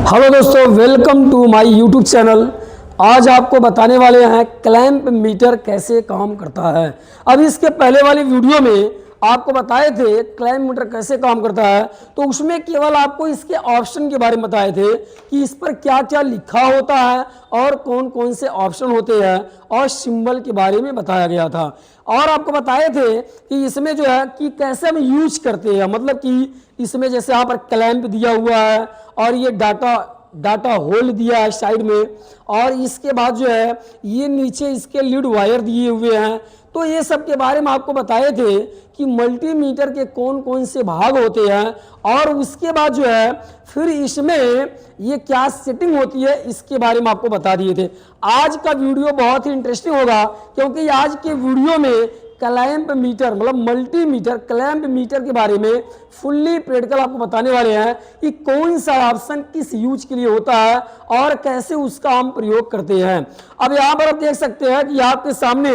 Hello दोस्तों, welcome to my YouTube channel. आज आपको बताने वाले हैं क्लैंप मीटर कैसे काम करता है। अब इसके पहले वाली वीडियो में आपको बताए थे क्लैंप मीटर कैसे काम करता है, तो उसमें केवल आपको इसके ऑप्शन के बारे में बताए थे कि इस पर क्या क्या लिखा होता है और कौन कौन से ऑप्शन होते हैं और सिंबल के बारे में बताया गया था। और आपको बताए थे कि इसमें जो है कि कैसे हम यूज करते हैं, मतलब कि इसमें जैसे यहाँ पर क्लैंप दिया हुआ है और ये डाटा होल दिया है साइड में, और इसके बाद जो है ये नीचे इसके लीड वायर दिए हुए हैं। तो ये सब के बारे में आपको बताए थे कि मल्टीमीटर के कौन कौन से भाग होते हैं, और उसके बाद जो है फिर इसमें ये क्या सेटिंग होती है इसके बारे में आपको बता दिए थे। आज का वीडियो बहुत ही इंटरेस्टिंग होगा, क्योंकि आज के वीडियो में क्लैंप मीटर मतलब मल्टीमीटर क्लैंप मीटर के बारे में फुल्ली प्रैक्टिकल आपको बताने वाले हैं कि कौन सा ऑप्शन किस यूज के लिए होता है और कैसे उसका हम प्रयोग करते हैं। अब यहाँ पर आप देख सकते हैं कि आपके सामने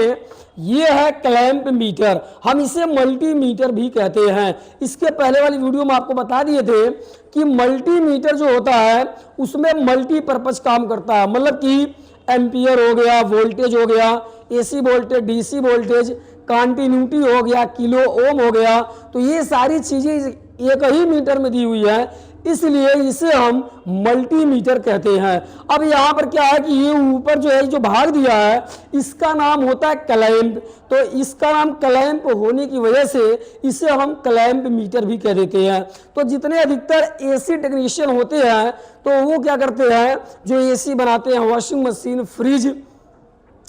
ये है क्लैंप मीटर, हम इसे मल्टीमीटर भी कहते हैं। इसके पहले वाली वीडियो में आपको बता दिए थे कि मल्टीमीटर जो होता है उसमें मल्टीपर्पज काम करता है, मतलब कि एम्पियर हो गया, वोल्टेज हो गया, AC voltage, DC voltage, continuity हो गया, किलो ओम हो गया। तो ये सारी चीजें एक ही मीटर में दी हुई है, इसलिए इसे हम मल्टीमीटर कहते हैं। अब यहाँ पर क्या है कि ये ऊपर जो है जो भाग दिया है इसका नाम होता है क्लैंप। तो इसका नाम क्लैंप होने की वजह से इसे हम क्लैंप मीटर भी कह देते हैं। तो जितने अधिकतर एसी टेक्नीशियन होते हैं तो वो क्या करते हैं, जो एसी बनाते हैं, वॉशिंग मशीन, फ्रिज,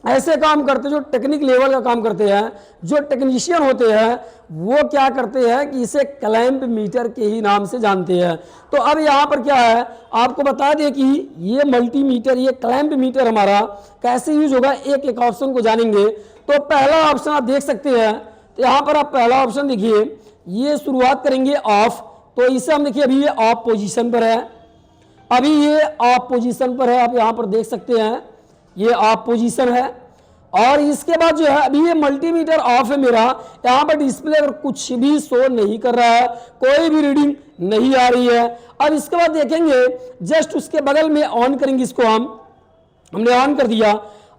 ऐसे काम करते हैं जो टेक्निक लेवल का काम करते हैं, जो टेक्नीशियन होते हैं वो क्या करते हैं कि इसे क्लैंप मीटर के ही नाम से जानते हैं। तो अब यहाँ पर क्या है आपको बता दें कि ये मल्टीमीटर, ये क्लैंप मीटर हमारा कैसे यूज होगा, एक एक ऑप्शन को जानेंगे। तो पहला ऑप्शन आप देख सकते हैं, तो यहाँ पर आप पहला ऑप्शन देखिए, ये शुरुआत करेंगे ऑफ। तो इसे हम देखिए अभी ये ऑफ पोजिशन पर है, अभी ये ऑफ पोजिशन पर है, आप यहाँ पर देख सकते हैं ये ऑफ पोजीशन है। और इसके बाद जो है अभी ये मल्टीमीटर ऑफ है मेरा, यहाँ पर डिस्प्ले पर कुछ भी शो नहीं कर रहा है, कोई भी रीडिंग नहीं आ रही है। अब इसके बाद देखेंगे जस्ट उसके बगल में ऑन करेंगे, इसको हमने ऑन कर दिया।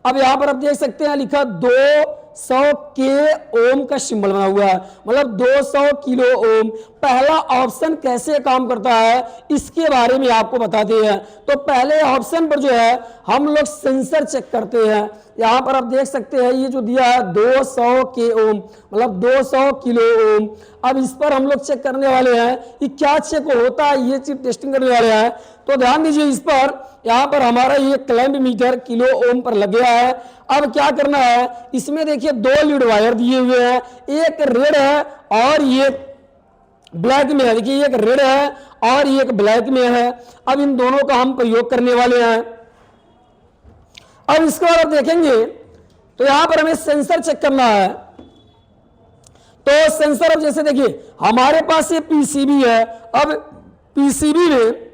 अब यहाँ पर आप देख सकते हैं लिखा 200 के ओम का सिंबल बना हुआ है, मतलब 200 किलो ओम। पहला ऑप्शन कैसे काम करता है इसके बारे में आपको बताते हैं। तो पहले ऑप्शन पर जो है हम लोग सेंसर चेक करते हैं। यहाँ पर आप देख सकते हैं ये जो दिया है 200 के ओम मतलब 200 किलो ओम। अब इस पर हम लोग चेक करने वाले हैं कि क्या चेक होता है, ये चीज टेस्टिंग करने वाले हैं। तो ध्यान दीजिए इस पर, यहाँ पर हमारा ये क्लैंप मीटर किलो ओम पर लग गया है। अब क्या करना है, इसमें देखिए दो लीड वायर दिए हुए हैं, एक रेड है और ये ब्लैक में है। देखिए एक रेड है और एक ब्लैक में है। अब इन दोनों का हम प्रयोग करने वाले हैं। अब इसके बाद आप देखेंगे तो यहां पर हमें सेंसर चेक करना है। तो सेंसर अब जैसे देखिए हमारे पास ये पीसीबी है। अब पीसीबी में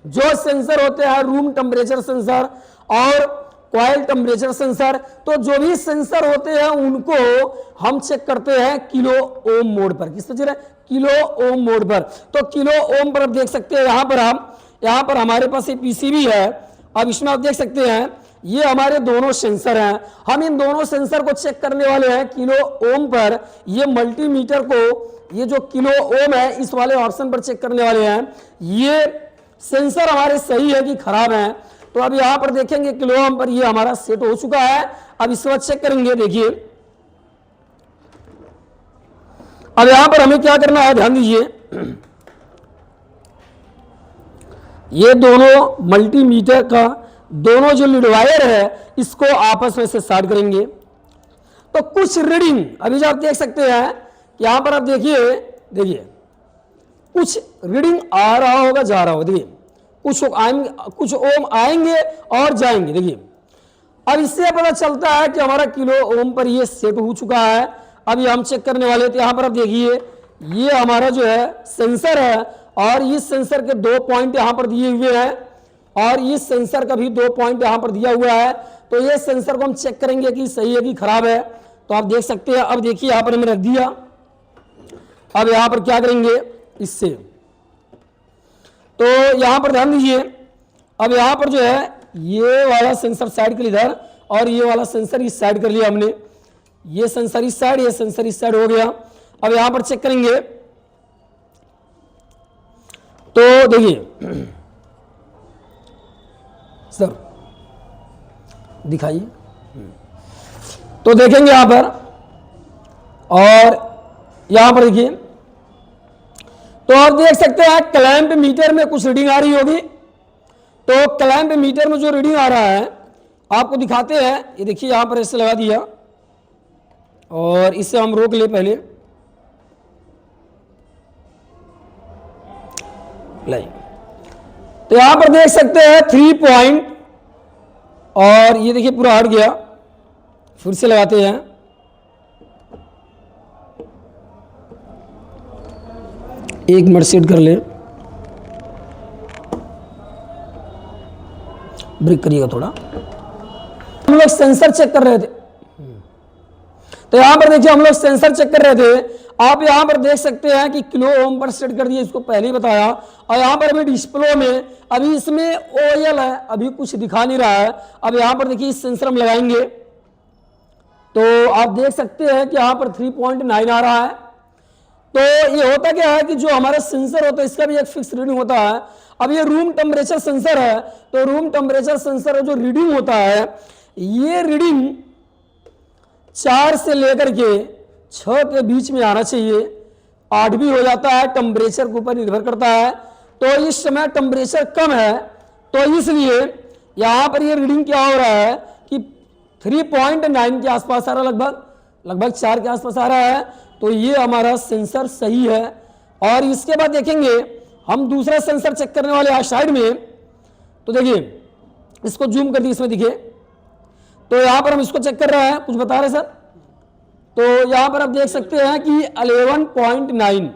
जो सेंसर होते हैं, रूम टेम्परेचर सेंसर और कॉइल टेम्परेचर सेंसर, तो जो भी सेंसर होते हैं उनको हम चेक करते हैं किलो ओम मोड पर। किस तरह, किलो ओम मोड पर। तो किलो ओम पर आप देख सकते हैं, यहाँ पर हमारे पास ये पीसीबी है। अब इसमें आप देख सकते हैं ये हमारे दोनों सेंसर हैं। हम इन दोनों सेंसर को चेक करने वाले हैं किलो ओम पर। ये मल्टीमीटर को ये जो किलो ओम है इस वाले ऑप्शन पर चेक करने वाले हैं, ये सेंसर हमारे सही है कि खराब है। तो अब यहां पर देखेंगे किलो ओम पर ये हमारा सेट हो चुका है। अब इस वक्त चेक करेंगे, देखिए अब यहां पर हमें क्या करना है, ध्यान दीजिए, ये दोनों मल्टीमीटर का दोनों जो लीड वायर है इसको आपस में से शॉर्ट करेंगे। तो कुछ रीडिंग अभी जो आप देख सकते हैं, यहां पर आप देखिए कुछ रीडिंग आ रहा होगा, जा रहा होगा। देखिए कुछ ओम आएंगे और जाएंगे। देखिए अब इससे पता चलता है कि हमारा किलो ओम पर ये सेट हो चुका है। अब ये हम चेक करने वाले थे। यहाँ पर आप देखिए ये हमारा जो है सेंसर है और इस सेंसर के 2 पॉइंट यहाँ पर दिए हुए हैं और इस सेंसर का भी 2 पॉइंट यहाँ पर दिया हुआ है। तो ये सेंसर को हम चेक करेंगे कि सही है कि खराब है। तो आप देख सकते हैं, अब देखिए यहाँ पर हमने रख दिया। अब यहाँ पर क्या करेंगे इससे, तो यहां पर ध्यान दीजिए अब यहाँ पर जो है ये वाला सेंसर साइड के इधर और ये वाला सेंसर इस साइड कर लिया हमने, ये सेंसर इस साइड, ये सेंसर इस साइड हो गया। अब यहाँ पर चेक करेंगे तो देखिए सर दिखाइए, तो देखेंगे यहां पर और यहां पर देखिए, तो आप देख सकते हैं क्लैंप मीटर में कुछ रीडिंग आ रही होगी। तो क्लैंप मीटर में जो रीडिंग आ रहा है आपको दिखाते हैं, ये देखिए यहां पर ऐसे लगा दिया और इसे हम रोक ले पहले, तो यहां पर देख सकते हैं 3 पॉइंट और ये देखिए पूरा हट गया, फिर से लगाते हैं। एक मिनट सेट कर ले, ब्रेक करिएगा थोड़ा। हम लोग सेंसर चेक कर रहे थे, तो यहां पर देखिए हम लोग सेंसर चेक कर रहे थे। आप यहां पर देख सकते हैं कि किलो ओम पर सेट कर दिया, इसको पहले ही बताया। और यहां पर अभी डिस्प्ले में अभी इसमें ओएल है, अभी कुछ दिखा नहीं रहा है। अब यहां पर देखिए इस सेंसर हम लगाएंगे तो आप देख सकते हैं कि यहां पर 3.9 आ रहा है। तो ये होता क्या है कि जो हमारा सेंसर होता है इसका भी एक फिक्स रीडिंग होता है। अब ये रूम टेम्परेचर सेंसर है, तो रूम टेम्परेचर सेंसर जो रीडिंग होता है, ये रीडिंग 4 से लेकर के 6 के बीच में आना चाहिए। 8 भी हो जाता है, टेम्परेचर के ऊपर निर्भर करता है। तो इस समय टेम्परेचर कम है, तो इसलिए यहां पर ये रीडिंग क्या हो रहा है कि 3.9 के आसपास आ रहा है, लगभग 4 के आसपास आ रहा है। तो ये हमारा सेंसर सही है। और इसके बाद देखेंगे हम दूसरा सेंसर चेक करने वाले आज साइड में, तो देखिए इसको जूम कर दिए, इसमें दिखे, तो यहां पर हम इसको चेक कर रहे हैं, कुछ बता रहे सर। तो यहां पर आप देख सकते हैं कि 11.9,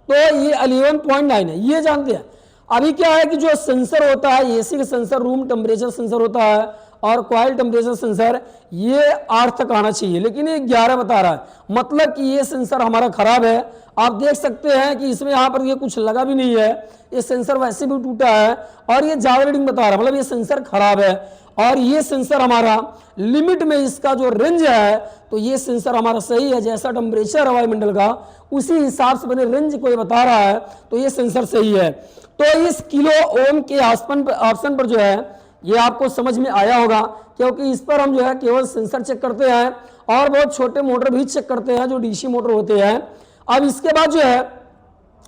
तो ये 11.9 है, ये जानते हैं। अभी क्या है कि जो सेंसर होता है, एसी का सेंसर, रूम टेम्परेचर सेंसर होता है और कॉइल टेम्परेचर सेंसर, ये 8 तक आना चाहिए, लेकिन ये 11 बता रहा है, मतलब कि ये सेंसर हमारा खराब है। आप देख सकते हैं कि इसमें यहाँ पर ये कुछ लगा भी नहीं है, ये सेंसर वैसे भी टूटा है और ये ज्यादा रीडिंग बता रहा है, मतलब ये सेंसर खराब है। और ये सेंसर हमारा लिमिट में, इसका जो रेंज है, तो ये सेंसर हमारा सही है, जैसा टेम्परेचर वायुमंडल का उसी हिसाब से बने रेंज को ये बता रहा है, तो ये सेंसर सही है। तो इस किलो ओम के ऑप्शन पर जो है ये आपको समझ में आया होगा, क्योंकि इस पर हम जो है केवल सेंसर चेक करते हैं और बहुत छोटे मोटर भी चेक करते हैं जो डीसी मोटर होते हैं। अब इसके बाद जो है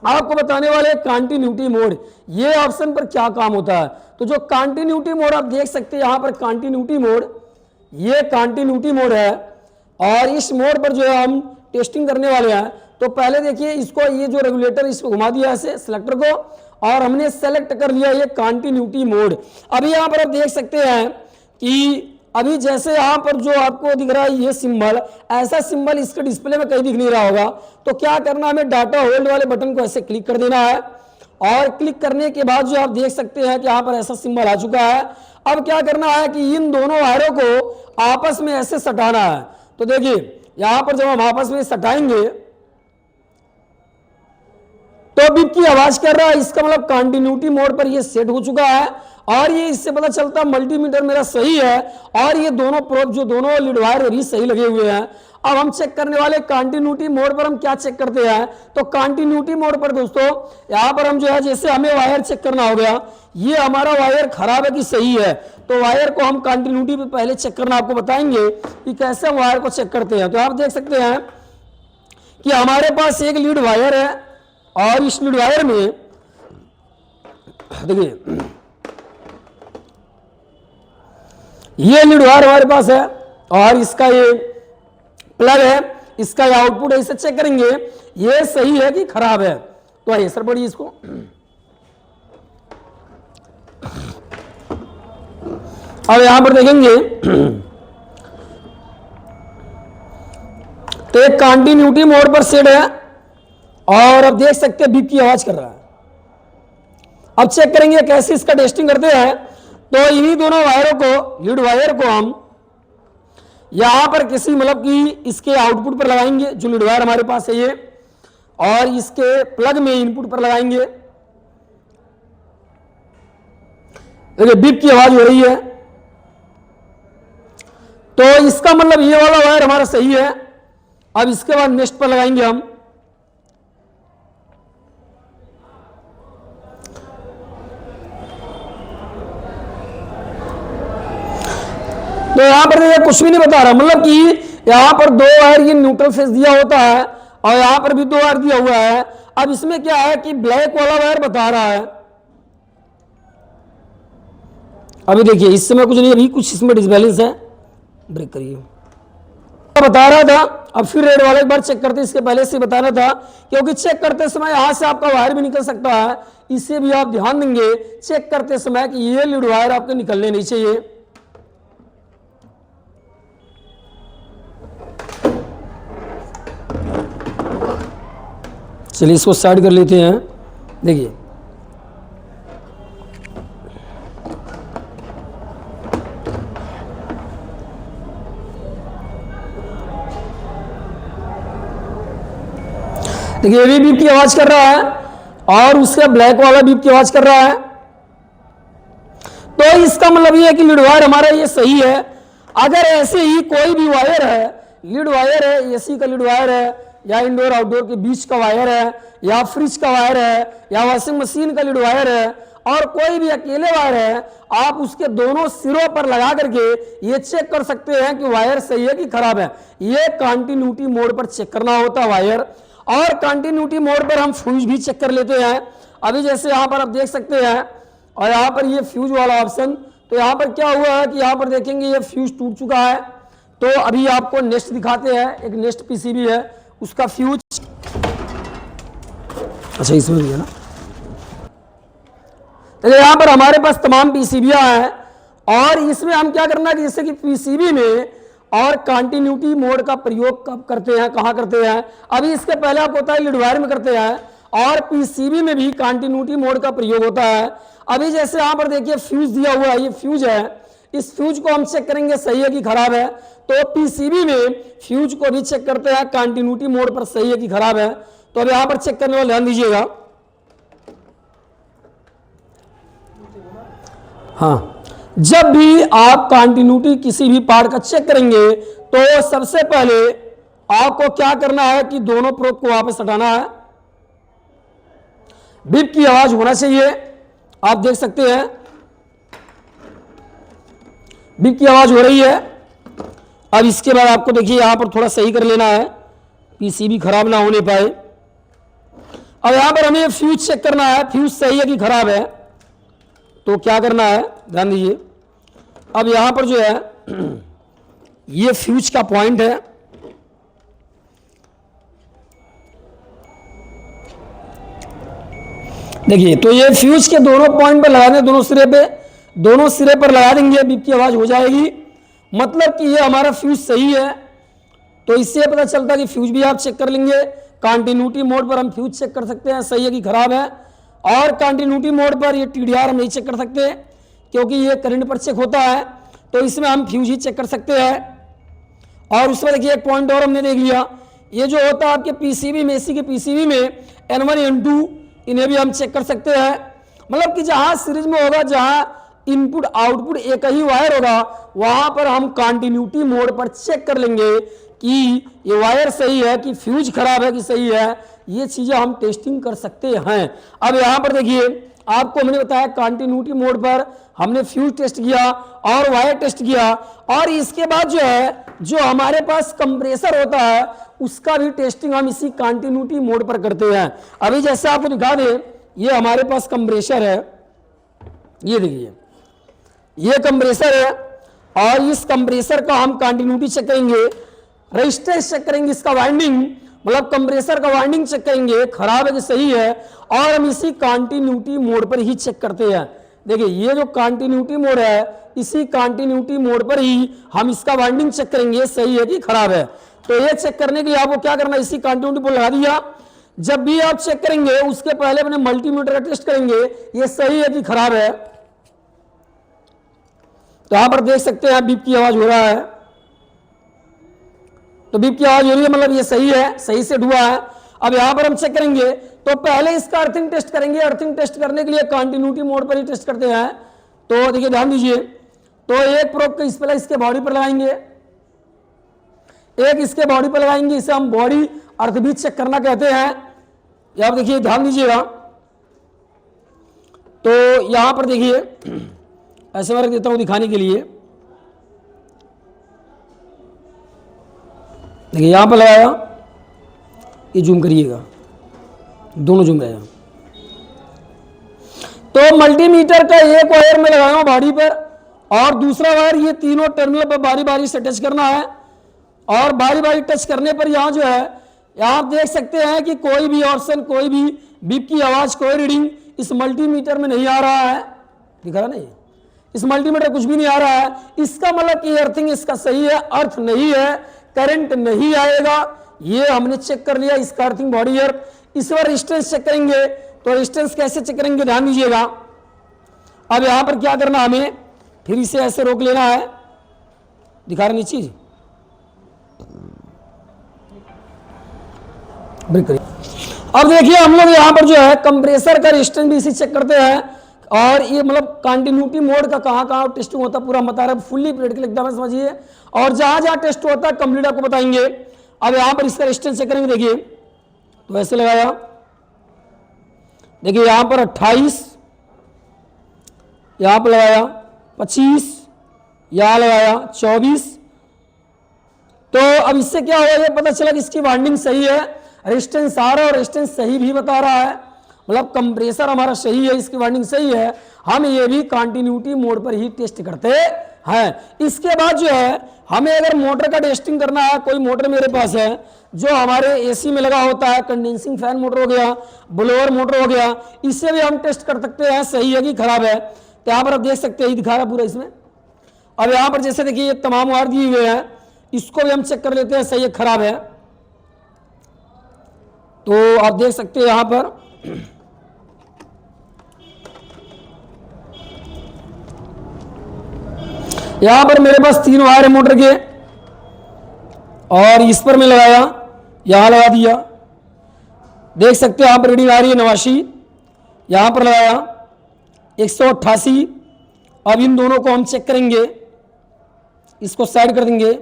आपको बताने वाले कंटिन्यूटी मोड, ये ऑप्शन पर क्या काम होता है। तो जो कंटिन्यूटी मोड आप देख सकते हैं यहाँ पर कंटिन्यूटी मोड, ये कंटिन्यूटी मोड है और इस मोड पर जो है हम टेस्टिंग करने वाले हैं। तो पहले देखिए इसको, ये जो रेगुलेटर इसको घुमा दिया ऐसे सिलेक्टर को और हमने सेलेक्ट कर लिया ये कंटिन्यूटी मोड। अभी यहाँ पर आप देख सकते हैं कि अभी जैसे यहाँ पर जो आपको दिख रहा है ये सिंबल, ऐसा सिंबल इसके डिस्प्ले में कहीं दिख नहीं रहा होगा। तो क्या करना है, हमें डाटा होल्ड वाले बटन को ऐसे क्लिक कर देना है और क्लिक करने के बाद जो आप देख सकते हैं कि यहाँ पर ऐसा सिंबल आ चुका है। अब क्या करना है कि इन दोनों वायरों को आपस में ऐसे सटाना है। तो देखिए यहाँ पर जब हम आपस में सटाएंगे तो बीप की आवाज कर रहा है, इसका मतलब कंटिन्यूटी मोड पर ये सेट हो चुका है और ये इससे पता चलता मल्टीमीटर मेरा सही है और ये दोनों प्रोब जो दोनों लीड वायर भी सही लगे हुए हैं। अब हम चेक करने वाले कंटिन्यूटी मोड पर हम क्या चेक करते हैं। तो कंटिन्यूटी मोड पर दोस्तों यहां पर हम जो है, जैसे हमें वायर चेक करना हो गया, ये हमारा वायर खराब है कि सही है, तो वायर को हम कंटिन्यूटी पे पहले चेक करना आपको बताएंगे कि कैसे हम वायर को चेक करते हैं। तो आप देख सकते हैं कि हमारे पास एक लीड वायर है और इस लीड वायर में देखिए ये लीड वायर हमारे पास है और इसका ये प्लग है, इसका ये आउटपुट है, इसे चेक करेंगे ये सही है कि खराब है। तो आइए सर पढ़िए इसको। अब यहां पर देखेंगे तो एक कंटिन्यूटी मोड पर सेट है और अब देख सकते हैं बीप की आवाज कर रहा है। अब चेक करेंगे कैसे इसका टेस्टिंग करते हैं। तो इन्हीं दोनों वायरों को, लीड वायर को हम यहां पर किसी मतलब कि इसके आउटपुट पर लगाएंगे, जो लीड वायर हमारे पास है ये, और इसके प्लग में इनपुट पर लगाएंगे। देखिए बीप की आवाज हो रही है, तो इसका मतलब ये वाला वायर हमारा सही है। अब इसके बाद नेक्स्ट पर लगाएंगे हम। तो यहां पर देखिए कुछ भी नहीं बता रहा, मतलब कि यहां पर दो वायर ये न्यूट्रल फेस दिया होता है और यहां पर भी दो वायर दिया हुआ है। अब इसमें क्या है कि ब्लैक वाला वायर बता रहा है, अभी देखिए इस समय कुछ नहीं, अभी कुछ इसमें डिसबैलेंस है, ब्रेक करिए, बता रहा था। अब फिर रेड वाला एक बार चेक करते, इसके पहले से बताना था, क्योंकि चेक करते समय यहां से आपका वायर भी निकल सकता है, इसे भी आप ध्यान देंगे चेक करते समय कि ये लीड वायर आपके निकलने नहीं चाहिए। चलिए इसको साइड कर लेते हैं। देखिए देखिए, ये भी बीप की आवाज कर रहा है और उसका ब्लैक वाला बीप की आवाज कर रहा है। तो इसका मतलब ये है कि लीड वायर हमारा ये सही है। अगर ऐसे ही कोई भी वायर है, लीड वायर है, एसी का लीड वायर है, या इंडोर आउटडोर के बीच का वायर है, या फ्रिज का वायर है, या वॉशिंग मशीन का लीड वायर है, और कोई भी अकेले वायर है, आप उसके दोनों सिरों पर लगा करके ये चेक कर सकते हैं कि वायर सही है कि खराब है। ये कंटिन्यूटी मोड पर चेक करना होता है वायर, और कंटिन्यूटी मोड पर हम फ्यूज भी चेक कर लेते हैं। अभी जैसे यहां पर आप देख सकते हैं, और यहां पर ये फ्यूज वाला ऑप्शन, तो यहां पर क्या हुआ है कि यहां पर देखेंगे ये फ्यूज टूट चुका है। तो अभी आपको नेक्स्ट दिखाते हैं, एक नेक्स्ट पीसीबी है, उसका फ्यूज, अच्छा इसमें भी है ना। तो यहां पर हमारे पास तमाम पीसीबियां हैं, और इसमें हम क्या करना है कि जैसे कि पीसीबी में और कंटिन्यूटी मोड का प्रयोग कब करते हैं, कहां करते हैं। अभी इसके पहले आपको होता है लीड वायर में करते हैं, और पीसीबी में भी कंटिन्यूटी मोड का प्रयोग होता है। अभी जैसे यहां पर देखिए फ्यूज दिया हुआ है, ये फ्यूज है, इस फ्यूज को हम चेक करेंगे सही है कि खराब है। तो पीसीबी में फ्यूज को भी चेक करते हैं कंटिन्यूटी मोड पर सही है कि खराब है। तो अब यहां पर चेक करने वाले ध्यान दीजिएगा। हाँ, जब भी आप कंटिन्यूटी किसी भी पार्ट का चेक करेंगे तो सबसे पहले आपको क्या करना है कि दोनों प्रोब को वापस हटाना है। बीप की आवाज होना चाहिए, आप देख सकते हैं बीप की आवाज हो रही है। अब इसके बाद आपको देखिए यहां पर थोड़ा सही कर लेना है, पीसीबी खराब ना होने पाए। अब यहां पर हमें फ्यूज चेक करना है, फ्यूज सही है कि खराब है। तो क्या करना है, ध्यान दीजिए। अब यहां पर जो है ये फ्यूज का पॉइंट है, देखिए। तो ये फ्यूज के दोनों पॉइंट पर लगाने, दोनों सिरे पर लगा देंगे, बीप की आवाज हो जाएगी। मतलब कि ये हमारा फ्यूज सही है। तो इससे पता चलता है कि फ्यूज भी आप चेक कर लेंगे। कंटिन्यूटी मोड पर हम फ्यूज चेक कर सकते हैं सही है कि खराब है, और कंटिन्यूटी मोड पर ये टीडीआर हम नहीं चेक कर सकते क्योंकि ये करंट पर चेक होता है। तो इसमें हम फ्यूज ही चेक कर सकते हैं। और उसमें देखिए एक पॉइंट और हमने देख लिया, ये जो होता है आपके पीसीबी में, एसी के पीसीबी में N1 N2, इन्हें भी हम चेक कर सकते हैं। मतलब कि जहां सीरीज में होगा, जहां इनपुट आउटपुट एक ही वायर होगा, वहां पर हम कंटिन्यूटी मोड पर चेक कर लेंगे कि ये वायर सही है कि फ्यूज खराब है कि सही है। ये चीजें हम टेस्टिंग कर सकते हैं। अब यहां पर देखिए आपको मैंने बताया कंटिन्यूटी मोड पर हमने फ्यूज टेस्ट किया और वायर टेस्ट किया, और इसके बाद जो है जो हमारे पास कंप्रेसर होता है उसका भी टेस्टिंग हम इसी कंटिन्यूटी मोड पर करते हैं। अभी जैसे आपको दिखा दें, ये हमारे पास कंप्रेसर है, ये देखिए ये कंप्रेसर है, और इस कंप्रेसर का हम कंटिन्यूटी चेक करेंगे, रेजिस्टेंस चेक करेंगे, इसका वाइंडिंग मतलब कंप्रेसर का वाइंडिंग चेक करेंगे खराब है कि सही है, और हम इसी कंटिन्यूटी मोड पर ही चेक करते हैं। देखिए ये जो कंटिन्यूटी मोड है, इसी कंटिन्यूटी मोड पर ही हम इसका वाइंडिंग चेक करेंगे सही है कि खराब है। तो ये चेक करने के लिए आपको क्या करना है, इसी कंटिन्यूटी मोड लगा दिया। जब भी आप चेक करेंगे उसके पहले अपने मल्टीमीटर का टेस्ट करेंगे ये सही है कि खराब है। तो यहां पर देख सकते हैं बीप की आवाज हो रहा है, तो बीप की आवाज हो रही है, मतलब ये सही है, सही से हुआ है। अब यहां पर हम चेक करेंगे तो पहले इसका अर्थिंग टेस्ट करेंगे। अर्थिंग टेस्ट करने के लिए कंटिन्यूटी मोड पर ही टेस्ट करते हैं। तो देखिए ध्यान दीजिए, तो एक प्रोब को इस पर इसके बॉडी पर लगाएंगे, एक इसके बॉडी पर लगाएंगे, इसे हम बॉडी अर्थबीज चेक करना कहते हैं। यहाँ देखिए ध्यान दीजिएगा, तो यहां पर देखिए ऐसे मैं रख देता हूं दिखाने के लिए। देखिए यहां पर लगाया, ये जूम करिएगा, दोनों जूम रहेगा। तो मल्टीमीटर का एक वायर में लगाया हूं बॉडी पर, और दूसरा वायर ये तीनों टर्मिनल पर बारी बारी से टच करना है। और बारी बारी टच करने पर यहां जो है, यहां आप देख सकते हैं कि कोई भी ऑप्शन, कोई भी बीप की आवाज, कोई रीडिंग इस मल्टीमीटर में नहीं आ रहा है। दिख रहा नहीं, इस मल्टीमीटर कुछ भी नहीं आ रहा है। इसका मतलब कि अर्थिंग इसका सही है, अर्थ नहीं है, करंट नहीं आएगा। ये हमने चेक कर लिया, इसका अर्थिंग बॉडी अर्थ। इस बार रेजिस्टेंस चेक करेंगे, तो रेजिस्टेंस कैसे चेक करेंगे ध्यान दीजिएगा। अब यहां पर क्या करना, हमें फिर इसे ऐसे रोक लेना है, दिखा रहे नीचे ब्रेक करिए। अब देखिए हम लोग यहाँ पर जो है कंप्रेसर का रेजिस्टेंस भी इसी चेक करते हैं, और ये मतलब कंटिन्यूटी मोड का कहाँ टेस्टिंग होता है पूरा बता रहा है, फुल्ली प्रैक्टिकल एकदम समझिए, और जहाँ जहाँ टेस्ट होता है कंप्लीट आपको बताएंगे। अब यहाँ पर इसका रेजिस्टेंस चेक करेंगे, देखिए तो ऐसे लगाया, देखिए यहाँ पर 28, यहाँ पर लगाया 25, यहाँ लगाया 24। तो अब इससे क्या हुआ, ये पता चला कि इसकी वाइंडिंग सही है, रेजिस्टेंस आ रहा है और रेजिस्टेंस सही भी बता रहा है, मतलब कंप्रेसर हमारा सही है, इसकी वाइंडिंग सही है। हम ये भी कंटिन्यूटी मोड पर ही टेस्ट करते हैं। इसके बाद जो है हमें अगर मोटर का टेस्टिंग करना है, कोई मोटर मेरे पास है जो हमारे एसी में लगा होता है, कंडेंसिंग फैन मोटर हो गया, ब्लोअर मोटर हो गया, इससे भी हम टेस्ट कर सकते हैं सही है कि खराब है। तो यहाँ पर आप देख सकते हैं, दिखा रहा पूरा इसमें। अब यहाँ पर जैसे देखिए ये तमाम वायर दिए हुए हैं, इसको भी हम चेक कर लेते हैं सही है खराब है। तो आप देख सकते हैं यहां पर यहां पर मेरे पास 3 वायर है मोटर के, और इस पर मैं लगाया, यहां लगा दिया, देख सकते हैं यहां पर रीडिंग आ रही है 89, यहां पर लगाया 188। अब इन दोनों को हम चेक करेंगे, इसको साइड कर देंगे।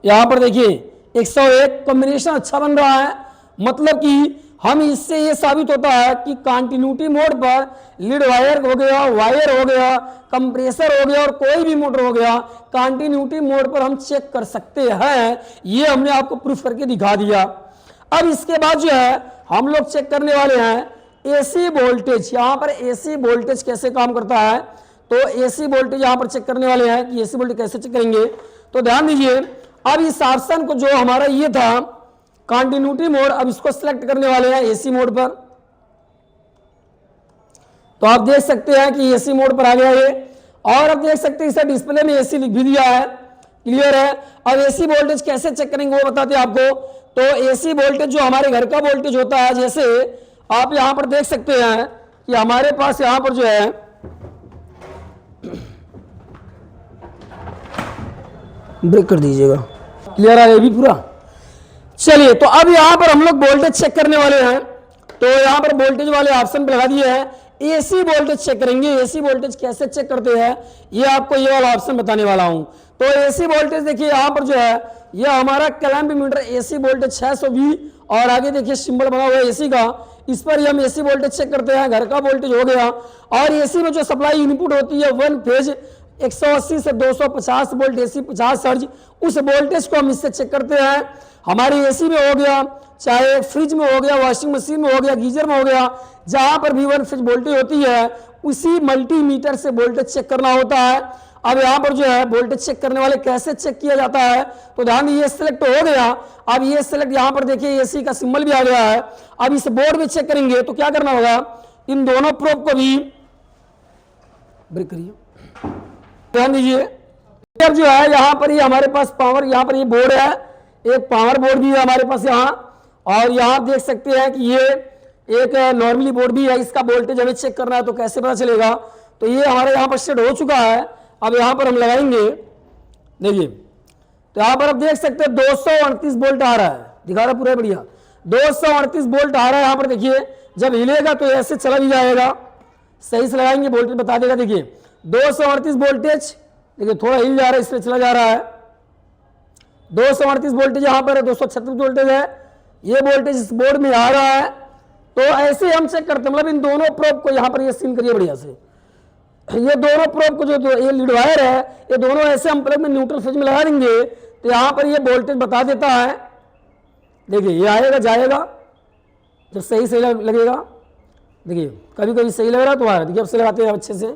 यहां पर देखिए 101, कॉम्बिनेशन अच्छा बन रहा है, मतलब कि हम इससे ये साबित होता है कि कंटिन्यूटी मोड पर लीड वायर हो गया, वायर हो गया, कंप्रेसर हो गया, और कोई भी मोटर हो गया, कंटिन्यूटी मोड पर हम चेक कर सकते हैं। ये हमने आपको प्रूफ करके दिखा दिया। अब इसके बाद जो है हम लोग चेक करने वाले हैं एसी वोल्टेज। यहाँ पर एसी वोल्टेज कैसे काम करता है, तो एसी वोल्टेज यहाँ पर चेक करने वाले हैं कि एसी वोल्टेज कैसे चेक करेंगे। तो ध्यान दीजिए, अब इस ऑप्शन को जो हमारा ये था कंटिन्यूटी मोड, अब इसको सिलेक्ट करने वाले हैं एसी मोड पर। तो आप देख सकते हैं कि एसी मोड पर आ गया ये, और आप देख सकते हैं इसे डिस्प्ले में एसी लिख भी दिया है, क्लियर है। अब एसी वोल्टेज कैसे चेक करेंगे वो बताते हैं आपको। तो एसी वोल्टेज जो हमारे घर का वोल्टेज होता है, जैसे आप यहां पर देख सकते हैं कि हमारे पास यहां पर जो है ब्रेक कर दीजिएगा, क्लियर है ये भी पूरा। चलिए, तो अब यहां पर हम लोग वोल्टेज चेक करने वाले हैं। तो यहां पर वोल्टेज वाले ऑप्शन पे लगा दिए हैं, एसी वोल्टेज चेक करेंगे। एसी वोल्टेज कैसे चेक करते हैं ये आपको ये वाला ऑप्शन बताने वाला हूं। तो एसी वोल्टेज देखिए यहां पर जो है ये हमारा क्लैंप मीटर एसी वोल्टेज 620, और आगे देखिए सिंबल बना हुआ है एसी का, इस पर हम एसी वोल्टेज चेक करते हैं। घर का वोल्टेज हो गया, और एसी में जो सप्लाई इनपुट होती है 1 फेज 180 से 250 वोल्ट एसी 50 हर्ट्ज, उस वोल्टेज को हम इससे चेक करते हैं। हमारी एसी में हो गया, चाहे फ्रिज में हो गया, वॉशिंग मशीन में हो गया, गीजर में हो गया, जहां पर भी 1 फेज वोल्टेज होती है उसी मल्टीमीटर से वोल्टेज चेक करना होता है। अब यहां पर जो है वोल्टेज चेक करने वाले कैसे चेक किया जाता है, तो ध्यान ये सिलेक्ट हो गया। अब ये सिलेक्ट यहां पर देखिए एसी का सिंबल भी आ गया है। अब इस बोर्ड में चेक करेंगे तो क्या करना होगा, इन दोनों प्रोब को भी ब्रेक करिए, ध्यान दीजिए। अब जो है यहाँ पर ये हमारे पास पावर, यहाँ पर ये बोर्ड है, एक पावर बोर्ड भी है हमारे पास यहाँ, और यहाँ देख सकते हैं कि ये एक नॉर्मली बोर्ड भी है। इसका वोल्टेज हमें चेक करना है तो कैसे पता चलेगा, तो ये हमारे यहाँ पर सेट हो चुका है। अब यहाँ पर हम लगाएंगे, देखिए तो यहाँ पर आप देख सकते हैं 238 वोल्ट आ रहा है, दिखा रहा पूरा बढ़िया 238 वोल्ट आ रहा है। यहाँ पर देखिए जब हिलेगा तो ऐसे चला भी जाएगा, सही से लगाएंगे वोल्टेज बता देगा। देखिए 238 वोल्टेज, देखिए थोड़ा हिल जा रहा है, इसलिए चला जा रहा है। 238 वोल्टेज यहाँ पर है, 236 वोल्टेज है, ये वोल्टेज इस बोर्ड में आ रहा है। तो ऐसे हम चेक करते हैं, मतलब इन दोनों प्रोब को यहाँ पर ये सीन करिए बढ़िया से, ये दोनों प्रोब को जो ये लीड वायर है, ये दोनों ऐसे हम प्लग में न्यूट्रल फेज में लगा देंगे तो यहाँ पर ये वोल्टेज बता देता है। देखिए ये आएगा जाएगा, जब सही सही लगेगा, देखिए कभी कभी सही लग रहा तो आ रहा है, देखिए अब से लगाते हैं अच्छे से,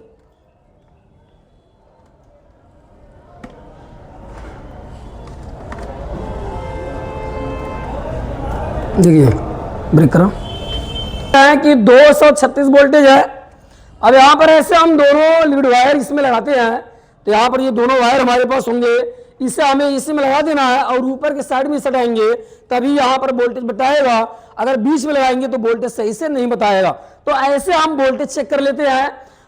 देखिए ब्रेक करो है कि 236 वोल्टेज है। अब यहाँ पर ऐसे हम दोनों लीड वायर इसमें लगाते हैं तो यहाँ पर ये दोनों वायर हमारे पास होंगे, इसे हमें इसी में लगा देना है और ऊपर के साइड में सटाएंगे तभी यहाँ पर वोल्टेज बताएगा। अगर बीच में लगाएंगे तो वोल्टेज सही से नहीं बताएगा। तो ऐसे हम वोल्टेज चेक कर लेते हैं।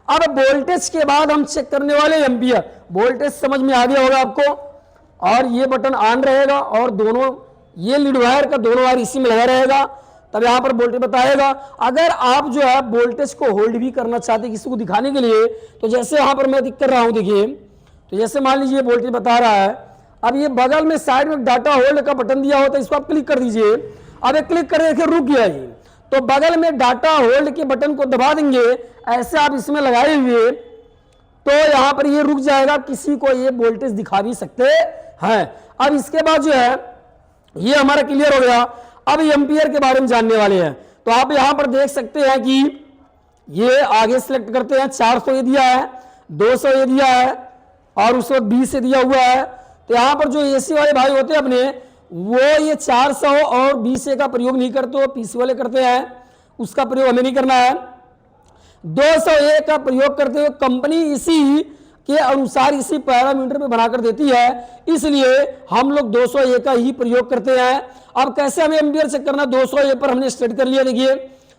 अब वोल्टेज के बाद हम चेक करने वाले एम्पियर। वोल्टेज समझ में आ गया होगा आपको, और ये बटन ऑन रहेगा और दोनों ये लीड वायर का दोनों वायर इसी में लगा रहेगा, तब यहाँ पर वोल्टेज बताएगा। अगर आप जो है वोल्टेज को होल्ड भी करना चाहते किसी को दिखाने के लिए, तो जैसे यहाँ पर मैं दिख कर रहा हूँ, देखिए तो जैसे मान लीजिए वोल्टेज बता रहा है, अब ये बगल में साइड में डाटा होल्ड का बटन दिया होता है, इसको आप क्लिक कर दीजिए। अब एक क्लिक कर देखिए रुक गया ये, तो बगल में डाटा होल्ड के बटन को दबा देंगे, ऐसे आप इसमें लगाए हुए तो यहाँ पर ये रुक जाएगा, किसी को ये वोल्टेज दिखा भी सकते हैं। अब इसके बाद जो है ये हमारा क्लियर हो गया। अब एम्पियर के बारे में जानने वाले हैं, तो आप यहां पर देख सकते हैं कि ये आगे सिलेक्ट करते हैं, 400 ये दिया है, 200 ये दिया है और उस वक्त 20 से दिया हुआ है। तो यहाँ पर जो एसी वाले भाई होते हैं अपने, वो ये 400 और 20 का प्रयोग नहीं करते, वो पीसी वाले करते हैं, उसका प्रयोग हमें नहीं करना है। 200 का प्रयोग करते हुए कंपनी इसी के अनुसार इसी पैरामीटर पे बनाकर देती है, इसलिए हम लोग 200 का ही प्रयोग करते हैं। अब कैसे हमें एम्पियर चेक करना, 200 पर हमने स्टार्ट कर लिया। देखिए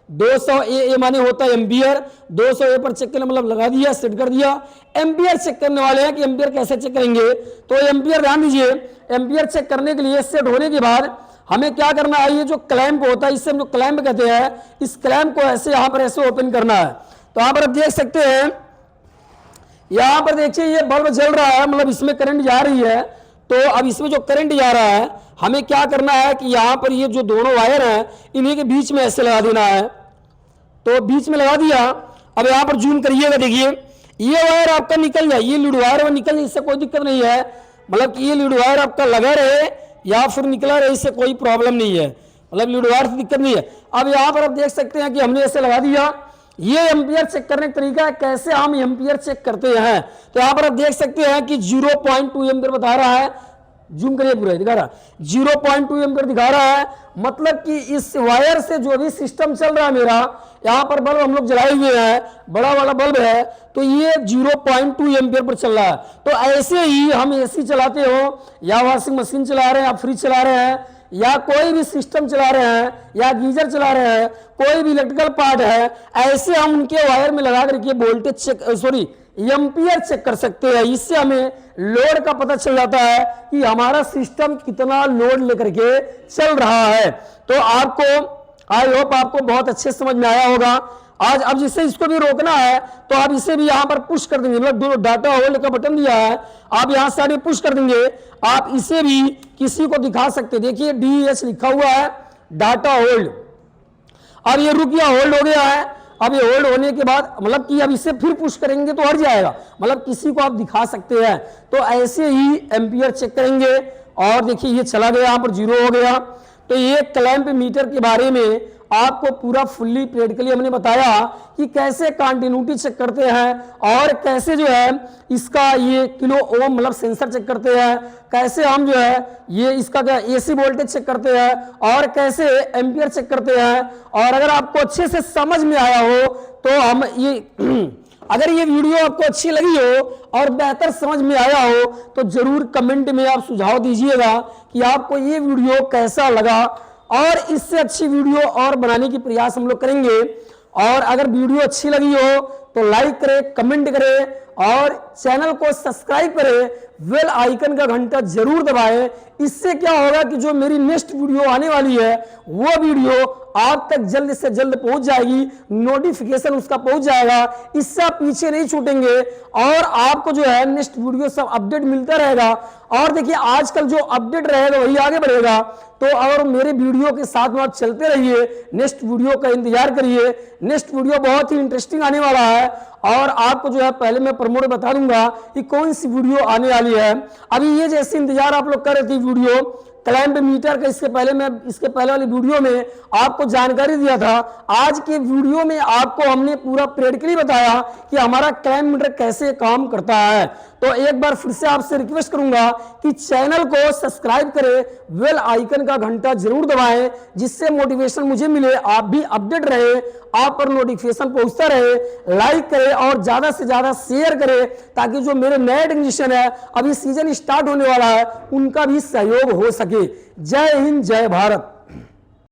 200 माने होता है एम्पियर, 200 पर चेक करना मतलब लगा दिया, सेट कर दिया। एम्पियर चेक करने वाले हैं कि एम्पियर कैसे चेक करेंगे, तो एम्पियर ध्यान दीजिए। एम्पियर चेक करने के लिए सेट होने के बाद हमें क्या करना है, ये जो क्लैंप होता है, इससे हम जो क्लैंप कहते हैं, इस क्लैंप को ऐसे यहाँ पर ऐसे ओपन करना है। तो यहाँ पर आप देख सकते हैं, यहां पर देखिए ये बल्ब जल रहा है, मतलब इसमें करंट जा रही है। तो अब इसमें जो करंट जा रहा है, हमें क्या करना है कि यहां पर ये जो दोनों वायर हैं, इन्हीं के बीच में ऐसे लगा देना है। तो बीच में लगा दिया। अब यहां पर जूम करिएगा, देखिए ये वायर आपका निकल जाए, ये लीड वायर निकल जाए, इससे कोई दिक्कत नहीं है। मतलब कि ये लीड वायर आपका लगा रहे या फिर निकला रहे, इससे कोई प्रॉब्लम नहीं है, मतलब लीड वायर से दिक्कत नहीं है। अब यहां पर आप देख सकते हैं कि हमने ऐसे लगा दिया। ये एम्पियर चेक करने का तरीका है, कैसे हम एम्पियर चेक करते हैं। तो यहां पर आप देख सकते हैं कि 0.2 एम्पियर बता रहा है, जूम करिए पूरा दिखा रहा, 0.2 एम्पियर दिखा रहा है। मतलब कि इस वायर से जो भी सिस्टम चल रहा है मेरा, यहां पर बल्ब हम लोग जलाए हुए हैं, बड़ा वाला बल्ब है, तो ये 0.2 एम्पियर पर चल रहा है। तो ऐसे ही हम एसी चलाते हो या वॉशिंग मशीन चला रहे हैं या फ्रिज चला रहे हैं या कोई भी सिस्टम चला रहे हैं या गीजर चला रहे हैं, कोई भी इलेक्ट्रिकल पार्ट है, ऐसे हम उनके वायर में लगा करके वोल्टेज चेक एम्पियर चेक कर सकते हैं। इससे हमें लोड का पता चल जाता है कि हमारा सिस्टम कितना लोड लेकर के चल रहा है। तो आपको आई होप आपको बहुत अच्छे समझ में आया होगा आज। अब जिससे इसको भी रोकना है तो आप इसे भी यहां पर पुश कर देंगे, मतलब दोनों डाटा होल्ड का बटन दिया है, आप यहां साइड में पुश कर देंगे। आप इसे भी किसी को दिखा सकते, देखिए DH लिखा हुआ है, डाटा होल्ड। अब ये रुक गया, होल्ड हो गया है। अब ये होल्ड होने के बाद मतलब कि अब इसे फिर पुश करेंगे तो हट जाएगा, मतलब किसी को आप दिखा सकते हैं। तो ऐसे ही एम्पियर चेक करेंगे। और देखिए ये चला गया, यहां पर 0 हो गया। तो ये क्लैंप मीटर के बारे में आपको पूरा फुल्ली प्रैक्टिकली हमने बताया कि कैसे कंटिन्यूटी चेक करते हैं और कैसे जो है इसका ये किलो ओम मतलब सेंसर चेक करते हैं, कैसे हम जो है ये इसका क्या एसी वोल्टेज चेक करते हैं और कैसे एम्पियर चेक करते हैं। और अगर आपको अच्छे से समझ में आया हो तो हम ये अगर ये वीडियो आपको अच्छी लगी हो और बेहतर समझ में आया हो तो जरूर कमेंट में आप सुझाव दीजिएगा कि आपको ये वीडियो कैसा लगा, और इससे अच्छी वीडियो और बनाने की प्रयास हम लोग करेंगे। और अगर वीडियो अच्छी लगी हो तो लाइक करें, कमेंट करें और चैनल को सब्सक्राइब करें, बेल आइकन का घंटा जरूर दबाएं। इससे क्या होगा कि जो मेरी नेक्स्ट वीडियो आने वाली है वो वीडियो आप तक जल्द से जल्द पहुंच जाएगी, नोटिफिकेशन उसका पहुंच जाएगा। इससे आप पीछे नहीं छूटेंगे और आपको जो है नेक्स्ट वीडियो सब अपडेट मिलता रहेगा। और देखिए आजकल जो अपडेट रहेगा वही आगे बढ़ेगा, तो और मेरे वीडियो के साथ में आप चलते रहिए, नेक्स्ट वीडियो का इंतजार करिए। नेक्स्ट वीडियो बहुत ही इंटरेस्टिंग आने वाला है और आपको जो है पहले मैं प्रमोट बता दूंगा कि कौन सी वीडियो आने वाली है। अभी ये जैसे इंतजार आप लोग कर रहे थे वीडियो क्लैंप मीटर का, इसके पहले वाली वीडियो में आपको जानकारी दिया था। आज के वीडियो में आपको हमने पूरा प्रैक्टिकली बताया कि हमारा क्लैंप मीटर कैसे काम करता है। तो एक बार फिर से आपसे रिक्वेस्ट करूंगा कि चैनल को सब्सक्राइब करें, बेल आइकन का घंटा जरूर दबाएं, जिससे मोटिवेशन मुझे मिले, आप भी अपडेट रहे, आप पर नोटिफिकेशन पहुंचता रहे। लाइक करें और ज्यादा से ज्यादा शेयर करें, ताकि जो मेरे नए टेक्नीशियन है, अभी सीजन स्टार्ट होने वाला है, उनका भी सहयोग हो सके। जय हिंद, जय भारत।